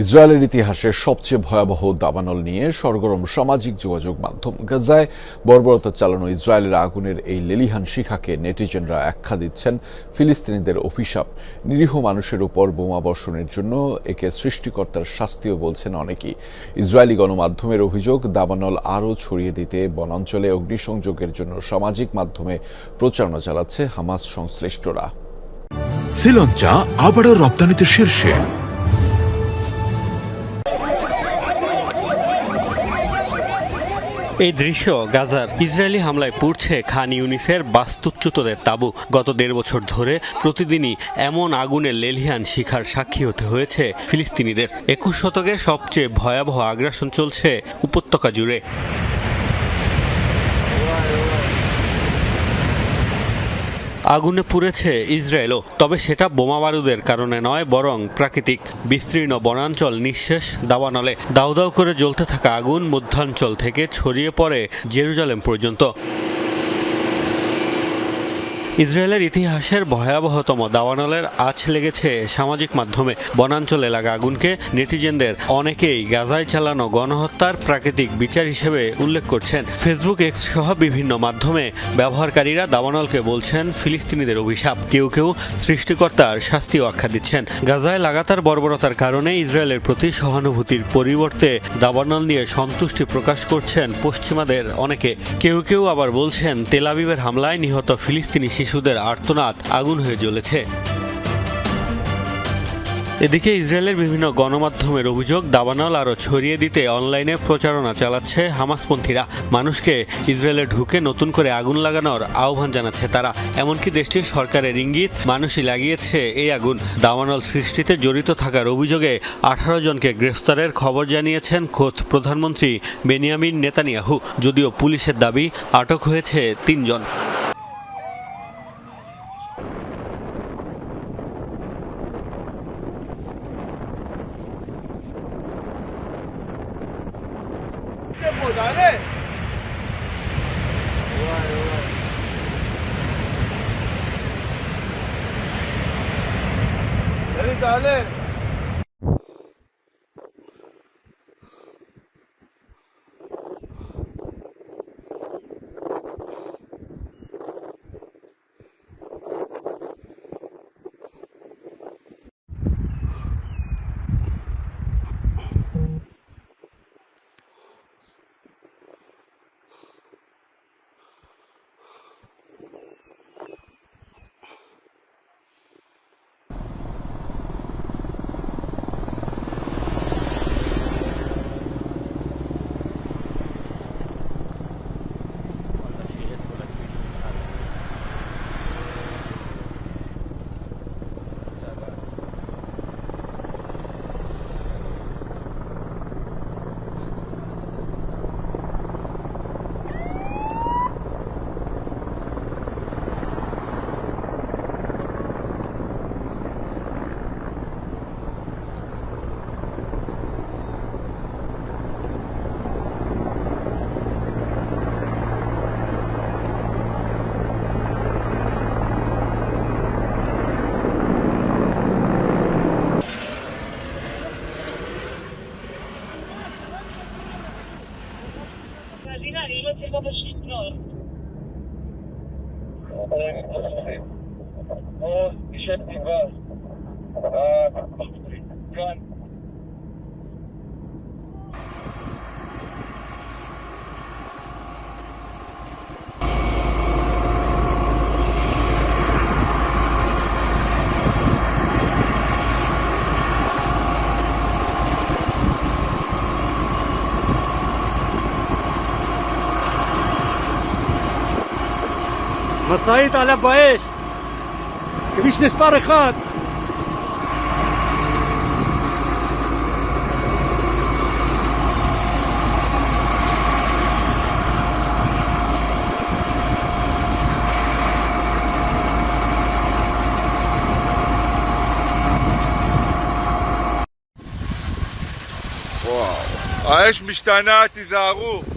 ইসরায়েলের ইতিহাসের সবচেয়ে ভয়াবহ দাবানল নিয়ে সরগরম সামাজিক যোগাযোগ মাধ্যম। গাজায় বর্বরতা চালানো ইসরায়েলের আগুনের এই লেলিহান শিখাকে নেটিজেনরা আখ্যা দিচ্ছেন ফিলিস্তিনিদের অভিশাপ। নিরীহ মানুষের উপর বোমা বর্ষণের জন্য একে সৃষ্টিকর্তার শাস্তিও বলছেন অনেকেই। ইসরায়েলি গণমাধ্যমের অভিযোগ, দাবানল আরও ছড়িয়ে দিতে বনাঞ্চলে অগ্নিসংযোগের জন্য সামাজিক মাধ্যমে প্রচারণা চালাচ্ছে হামাস সংশ্লিষ্টরা। শ্রীলঙ্কা আবারও রপ্তানিতে শীর্ষে। এই দৃশ্য গাজার ইসরায়েলি হামলায় পুড়ছে খান ইউনিসের বাস্তুচ্যুতদের তাঁবু। গত ১.৫ বছর ধরে প্রতিদিনই এমন আগুনের লেলিহান শিখার সাক্ষী হতে হয়েছে ফিলিস্তিনিদের। ২১ শতকের সবচেয়ে ভয়াবহ আগ্রাসন চলছে উপত্যকা জুড়ে। আগুনে পুড়েছে ইসরায়েলও, তবে সেটা বোমা বারুদের কারণে নয়, বরং প্রাকৃতিক। বিস্তীর্ণ বনাঞ্চল নিঃশেষ দাবানলে। দাউ দাউ করে জ্বলতে থাকা আগুন মধ্যাঞ্চল থেকে ছড়িয়ে পড়ে জেরুজালেম পর্যন্ত। ইসরায়েলের ইতিহাসের ভয়াবহতম দাবানলের আঁচ লেগেছে সামাজিক মাধ্যমে। বনাঞ্চলে লাগা আগুনকে নেটিজেনদের অনেকেই গাজায় চালানো গণহত্যার প্রাকৃতিক বিচার হিসেবে উল্লেখ করছেন। ফেসবুক, এক্স সহ বিভিন্ন মাধ্যমে ব্যবহারকারীরা দাবানলকে বলছেন ফিলিস্তিনিদের অভিশাপ। কেউ কেউ সৃষ্টিকর্তার শাস্তিও আখ্যা দিচ্ছেন। গাজায় লাগাতার বর্বরতার কারণে ইসরায়েলের প্রতি সহানুভূতির পরিবর্তে দাবানল নিয়ে সন্তুষ্টি প্রকাশ করছেন পশ্চিমাদের অনেকে। কেউ কেউ আবার বলছেন তেল আবিবের হামলায় নিহত ফিলিস্তিনি শিশুদের আর্তনাদ আগুন হয়ে জ্বলেছে। এদিকে ইসরায়েলের বিভিন্ন গণমাধ্যমের অভিযোগ, দাবানল আরও ছড়িয়ে দিতে অনলাইনে প্রচারণা চালাচ্ছে হামাসপন্থীরা। মানুষকে ইসরায়েলে ঢুকে নতুন করে আগুন লাগানোর আহ্বান জানাচ্ছে তারা। এমনকি দেশটির সরকারের ইঙ্গিত, মানুষই লাগিয়েছে এই আগুন। দাবানল সৃষ্টিতে জড়িত থাকার অভিযোগে 18 জনকে গ্রেফতারের খবর জানিয়েছেন খোদ প্রধানমন্ত্রী বেনিয়ামিন নেতানিয়াহু। যদিও পুলিশের দাবি আটক হয়েছে 3 জন। Dale. Dale. משאית עלה באש, כביש מספר 1. האש משתנה, תיזהרו.